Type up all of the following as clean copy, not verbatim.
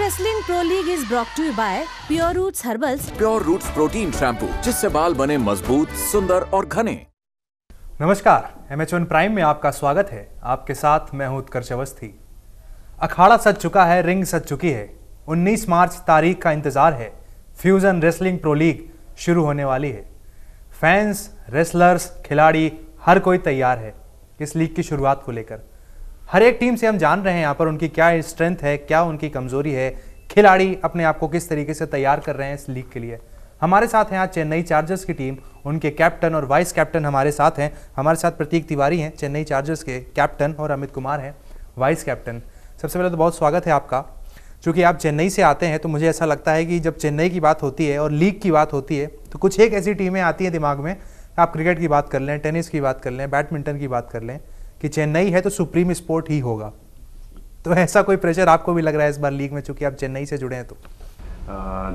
Wrestling Pro League is brought to you by Pure Roots Herbals, Pure Roots protein shampoo, जिससे बाल बने मजबूत, सुंदर और घने। नमस्कार, MH1 प्राइम में आपका स्वागत है। आपके साथ मैं हूं उत्कर्ष अवस्थी। अखाड़ा सज चुका है, रिंग सज चुकी है। 19 मार्च तारीख का इंतजार है। फ्यूजन रेसलिंग प्रो लीग शुरू होने वाली है। फैंस, रेसलर्स, खिलाड़ी हर कोई तैयार है इस लीग की शुरुआत को लेकर। हर एक टीम से हम जान रहे हैं यहाँ पर उनकी क्या स्ट्रेंथ है, क्या उनकी कमजोरी है, खिलाड़ी अपने आप को किस तरीके से तैयार कर रहे हैं इस लीग के लिए। हमारे साथ हैं आज चेन्नई चार्जर्स की टीम, उनके कैप्टन और वाइस कैप्टन हमारे साथ हैं। हमारे साथ प्रतीक तिवारी हैं, चेन्नई चार्जर्स के कैप्टन, और अमित कुमार हैं, वाइस कैप्टन। सबसे पहले तो बहुत स्वागत है आपका। चूँकि आप चेन्नई से आते हैं तो मुझे ऐसा लगता है कि जब चेन्नई की बात होती है और लीग की बात होती है तो कुछ एक ऐसी टीमें आती हैं दिमाग में। आप क्रिकेट की बात कर लें, टेनिस की बात कर लें, बैडमिंटन की बात कर लें कि चेन्नई है तो सुप्रीम स्पोर्ट ही होगा। तो ऐसा कोई प्रेशर आपको भी लग रहा है इस बार लीग में, चूंकि आप चेन्नई से जुड़े हैं तो?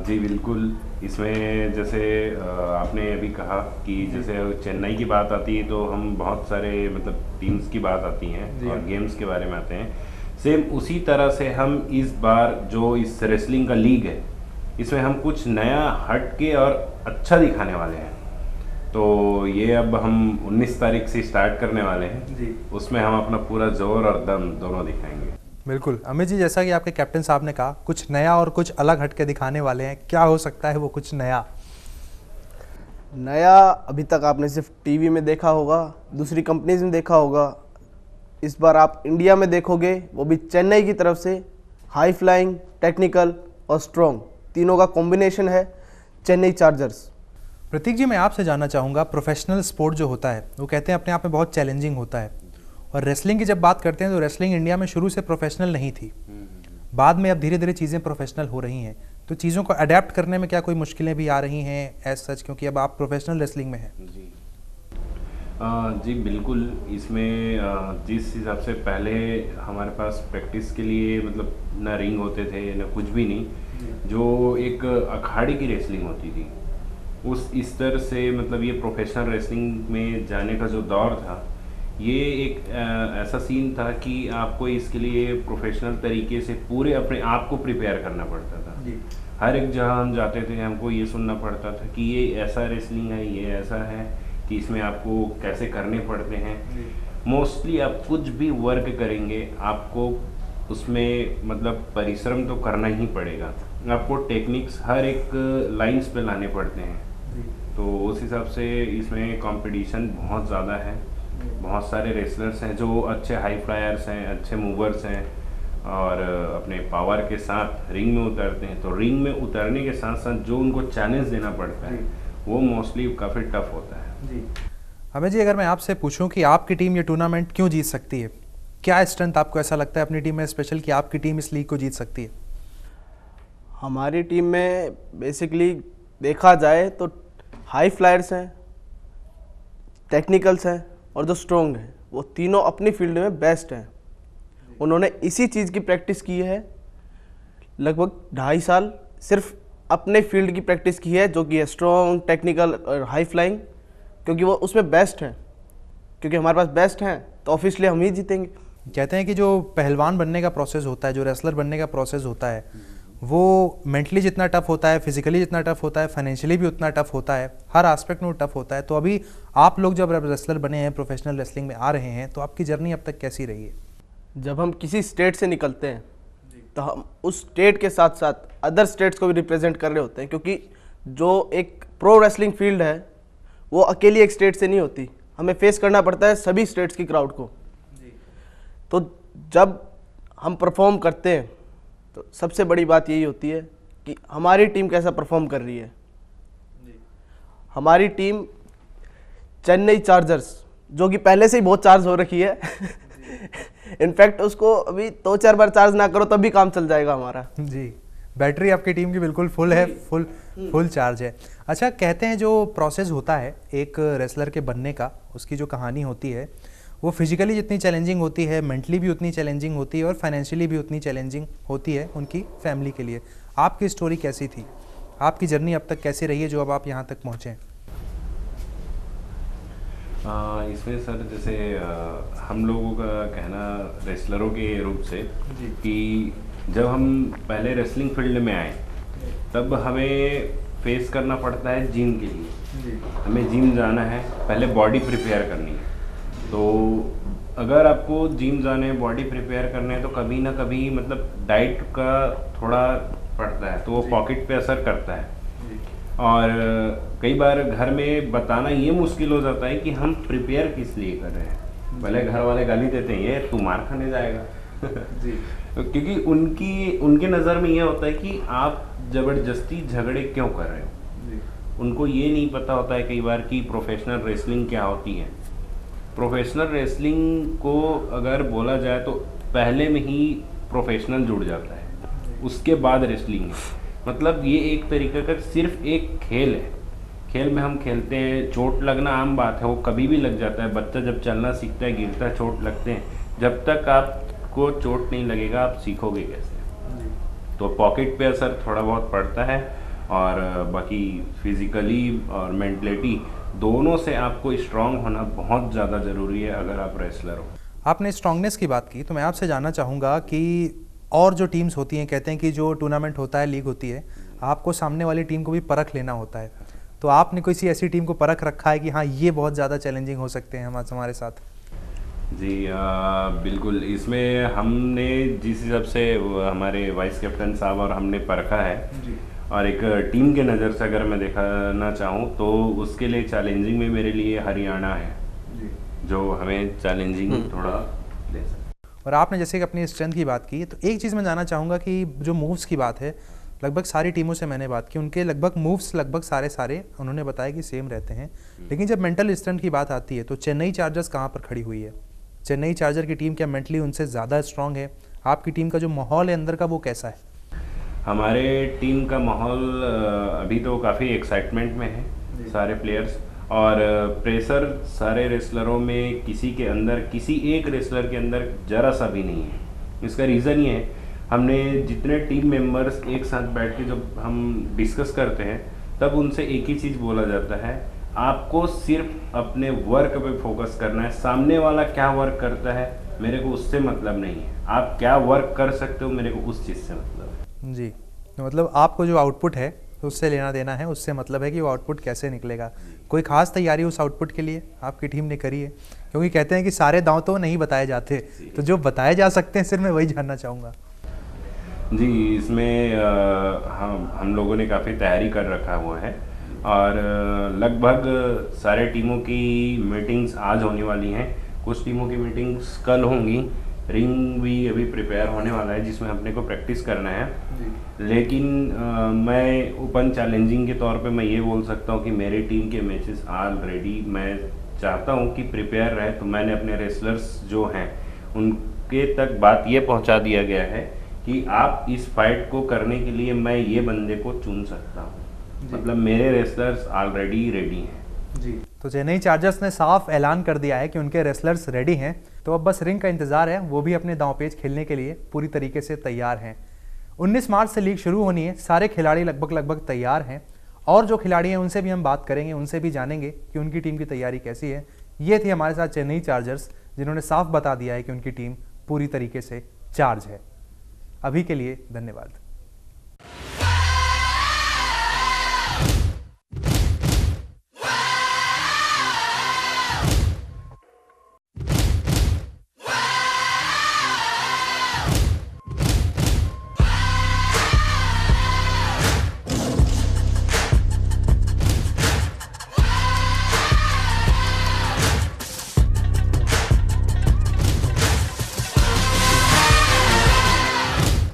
जी बिल्कुल। इसमें जैसे आपने अभी कहा कि जैसे चेन्नई की बात आती है तो हम बहुत सारे मतलब टीम्स की बात आती हैं और गेम्स के बारे में आते हैं। सेम उसी तरह से हम इस बार जो इस रेसलिंग का लीग है इसमें हम कुछ नया हट के और अच्छा दिखाने वाले हैं। तो ये अब हम 19 तारीख से स्टार्ट करने वाले हैं जी। उसमें हम अपना पूरा जोर और दम दोनों दिखाएंगे। बिल्कुल। अमित जी, जैसा कि आपके कैप्टन साहब ने कहा, कुछ नया और कुछ अलग हट के दिखाने वाले हैं। क्या हो सकता है वो कुछ नया? नया अभी तक आपने सिर्फ टीवी में देखा होगा, दूसरी कंपनीज में देखा होगा। इस बार आप इंडिया में देखोगे, वो भी चेन्नई की तरफ से। हाई फ्लाइंग, टेक्निकल और स्ट्रॉन्ग तीनों का कॉम्बिनेशन है चेन्नई चार्जर्स। प्रतीक जी, मैं आपसे जानना चाहूँगा, प्रोफेशनल स्पोर्ट जो होता है वो कहते हैं अपने आप में बहुत चैलेंजिंग होता है, और रेसलिंग की जब बात करते हैं तो रेसलिंग इंडिया में शुरू से प्रोफेशनल नहीं थी। बाद में अब धीरे धीरे चीज़ें प्रोफेशनल हो रही हैं, तो चीज़ों को अडेप्ट करने में क्या कोई मुश्किलें भी आ रही हैं एज सच, क्योंकि अब आप प्रोफेशनल रेसलिंग में हैं? जी बिल्कुल। इसमें जिस हिसाब से पहले हमारे पास प्रैक्टिस के लिए मतलब ना रिंग होते थे ना कुछ भी नहीं, जो एक अखाड़े की रेसलिंग होती थी, उस इस तरह से मतलब ये प्रोफेशनल रेसलिंग में जाने का जो दौर था, ये एक ऐसा सीन था कि आपको इसके लिए प्रोफेशनल तरीके से पूरे अपने आप को प्रिपेयर करना पड़ता था जी। हर एक जगह हम जाते थे हमको ये सुनना पड़ता था कि ये ऐसा रेसलिंग है, ये ऐसा है कि इसमें आपको कैसे करने पड़ते हैं। मोस्टली आप कुछ भी वर्क करेंगे आपको उसमें मतलब परिश्रम तो करना ही पड़ेगा। आपको टेक्निक्स हर एक लाइंस पे लाने पड़ते हैं। तो उस हिसाब से इसमें कंपटीशन बहुत ज़्यादा है। बहुत सारे रेसलर्स हैं जो अच्छे हाई फ्लायर्स हैं, अच्छे मूवर्स हैं, और अपने पावर के साथ रिंग में उतरते हैं। तो रिंग में उतरने के साथ साथ जो उनको चैलेंज देना पड़ता है वो मोस्टली काफ़ी टफ होता है जी। अमित जी, अगर मैं आपसे पूछूं कि आपकी टीम ये टूर्नामेंट क्यों जीत सकती है, क्या स्ट्रेंथ आपको ऐसा लगता है अपनी टीम में स्पेशल कि आपकी टीम इस लीग को जीत सकती है? हमारी टीम में बेसिकली देखा जाए तो हाई फ्लायर्स हैं, टेक्निकल्स हैं और जो स्ट्रॉन्ग हैं, वो तीनों अपनी फील्ड में बेस्ट हैं। उन्होंने इसी चीज़ की प्रैक्टिस की है लगभग 2.5 साल, सिर्फ अपने फील्ड की प्रैक्टिस की है, जो कि है स्ट्रॉन्ग, टेक्निकल और हाई फ्लाइंग, क्योंकि वो उसमें बेस्ट हैं। क्योंकि हमारे पास बेस्ट हैं तो ऑब्वियसली हम ही जीतेंगे। कहते हैं कि जो पहलवान बनने का प्रोसेस होता है, जो रेसलर बनने का प्रोसेस होता है, वो मेंटली जितना टफ होता है, फिजिकली जितना टफ होता है, फाइनेंशियली भी उतना टफ होता है, हर एस्पेक्ट में वो टफ होता है। तो अभी आप लोग जब रेसलर बने हैं, प्रोफेशनल रेसलिंग में आ रहे हैं, तो आपकी जर्नी अब तक कैसी रही है? जब हम किसी स्टेट से निकलते हैं तो हम उस स्टेट के साथ साथ अदर स्टेट्स को भी रिप्रेजेंट कर रहे होते हैं, क्योंकि जो एक प्रो रेसलिंग फील्ड है वो अकेली एक स्टेट से नहीं होती, हमें फेस करना पड़ता है सभी स्टेट्स की क्राउड को। तो जब हम परफॉर्म करते हैं तो सबसे बड़ी बात यही होती है कि हमारी टीम कैसा परफॉर्म कर रही है। हमारी टीम चेन्नई चार्जर्स, जो कि पहले से ही बहुत चार्ज हो रखी है इनफैक्ट उसको अभी 2-4 बार चार्ज ना करो तब भी काम चल जाएगा हमारा जी। बैटरी आपकी टीम की बिल्कुल फुल है, फुल चार्ज है। अच्छा, कहते हैं जो प्रोसेस होता है एक रेसलर के बनने का, उसकी जो कहानी होती है वो फिजिकली जितनी चैलेंजिंग होती है, मेंटली भी उतनी चैलेंजिंग होती है और फाइनेंशियली भी उतनी चैलेंजिंग होती है उनकी फैमिली के लिए। आपकी स्टोरी कैसी थी? आपकी जर्नी अब तक कैसी रही है जो अब आप यहाँ तक पहुँचे? इसमें सर जैसे हम लोगों का कहना रेसलरों के रूप से कि जब हम पहले रेसलिंग फील्ड में आए तब हमें फेस करना पड़ता है जिम के लिए। हमें जिम जाना है, पहले बॉडी प्रिपेयर करनी है। तो अगर आपको जिम जाना है, बॉडी प्रिपेयर करना है, तो कभी ना कभी मतलब डाइट का थोड़ा पड़ता है, तो वो पॉकेट पे असर करता है। और कई बार घर में बताना ये मुश्किल हो जाता है कि हम प्रिपेयर किस लिए कर रहे हैं। पहले घर वाले गाली देते हैं, ये तू मार खाने जाएगा जी। क्योंकि उनके नज़र में ये होता है कि आप ज़बरदस्ती झगड़े क्यों कर रहे हो। उनको ये नहीं पता होता है कई बार कि प्रोफेशनल रेसलिंग क्या होती है। प्रोफेशनल रेसलिंग को अगर बोला जाए तो पहले में ही प्रोफेशनल जुड़ जाता है, उसके बाद रेसलिंग है। मतलब ये एक तरीके का सिर्फ एक खेल है। खेल में हम खेलते हैं, चोट लगना आम बात है, वो कभी भी लग जाता है। बच्चा जब चलना सीखता है, गिरता है, चोट लगते हैं। जब तक आपको चोट नहीं लगेगा आप सीखोगे कैसे। तो पॉकेट पे असर थोड़ा बहुत पड़ता है, और बाकी फिजिकली और मेंटलिटी दोनों से आपको स्ट्रांग होना बहुत ज़्यादा ज़रूरी है अगर आप रेसलर हो। आपने स्ट्रांगनेस की बात की, तो मैं आपसे जानना चाहूँगा कि और जो टीम्स होती हैं, कहते हैं कि जो टूर्नामेंट होता है, लीग होती है, आपको सामने वाली टीम को भी परख लेना होता है। तो आपने कोई सी ऐसी टीम को परख रखा है कि हाँ ये बहुत ज़्यादा चैलेंजिंग हो सकते हैं हमारे साथ? जी बिल्कुल। इसमें हमने जिस हिसाब से हमारे वाइस कैप्टन साहब और हमने परखा है जी। और एक टीम के नज़र से अगर मैं देखना चाहूँ तो उसके लिए चैलेंजिंग में मेरे लिए हरियाणा है जी। जो हमें चैलेंजिंग थोड़ा ले सकता। और आपने जैसे कि अपनी स्ट्रेंथ की बात की, तो एक चीज़ मैं जानना चाहूँगा कि जो मूव्स की बात है, लगभग सारी टीमों से मैंने बात की, उनके लगभग मूव्स लगभग सारे उन्होंने बताया कि सेम रहते हैं। लेकिन जब मेंटल स्ट्रेंथ की बात आती है तो चेन्नई चार्जर्स कहाँ पर खड़ी हुई है? चेन्नई चार्जर की टीम क्या मेंटली उनसे ज़्यादा स्ट्रांग है? आपकी टीम का जो माहौल है अंदर का वो कैसा है? हमारे टीम का माहौल अभी तो काफ़ी एक्साइटमेंट में है सारे प्लेयर्स, और प्रेशर सारे रेसलरों में किसी के अंदर, किसी एक रेसलर के अंदर ज़रा सा भी नहीं है। इसका रीज़न ये है, हमने जितने टीम मेंबर्स एक साथ बैठ के जब हम डिस्कस करते हैं तब उनसे एक ही चीज़ बोला जाता है, आपको सिर्फ अपने वर्क पे फोकस करना है। सामने वाला क्या वर्क करता है मेरे को उससे मतलब नहीं है, आप क्या वर्क कर सकते हो मेरे को उस चीज़ से मतलब है जी। तो मतलब आपको जो आउटपुट है उससे लेना देना है, उससे मतलब है कि वो आउटपुट कैसे निकलेगा। कोई खास तैयारी उस आउटपुट के लिए आपकी टीम ने करी है? क्योंकि कहते हैं कि सारे दांव तो नहीं बताए जाते, तो जो बताए जा सकते हैं सिर्फ मैं वही जानना चाहूँगा। जी, इसमें हम लोगों ने काफ़ी तैयारी कर रखा हुआ है, और लगभग सारे टीमों की मीटिंग्स आज होने वाली हैं। कुछ टीमों की मीटिंग्स कल होंगी। रिंग भी अभी प्रिपेयर होने वाला है जिसमें अपने को प्रैक्टिस करना है। लेकिन मैं ओपन चैलेंजिंग के तौर पे मैं ये बोल सकता हूँ कि मेरी टीम के मैचेस ऑलरेडी मैं चाहता हूँ कि प्रिपेयर रहे। तो मैंने अपने रेसलर्स जो हैं उनके तक बात ये पहुँचा दिया गया है कि आप इस फाइट को करने के लिए मैं ये बंदे को चुन सकता हूँ। मतलब मेरे रेसलर्स ऑलरेडी रेडी हैं जी। तो चेन्नई चार्जर्स ने साफ ऐलान कर दिया है कि उनके रेसलर्स रेडी हैं, तो अब बस रिंग का इंतजार है। वो भी अपने दांवपेच खेलने के लिए पूरी तरीके से तैयार हैं। 19 मार्च से लीग शुरू होनी है, सारे खिलाड़ी लगभग तैयार हैं, और जो खिलाड़ी हैं उनसे भी हम बात करेंगे, उनसे भी जानेंगे कि उनकी टीम की तैयारी कैसी है। ये थी हमारे साथ चेन्नई चार्जर्स, जिन्होंने साफ बता दिया है कि उनकी टीम पूरी तरीके से चार्ज है। अभी के लिए धन्यवाद।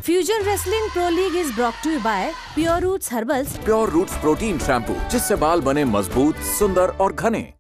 Fusion Wrestling Pro League is brought to you by Pure Roots Herbals. Pure Roots protein shampoo, जिससे बाल बने मजबूत, सुंदर और घने।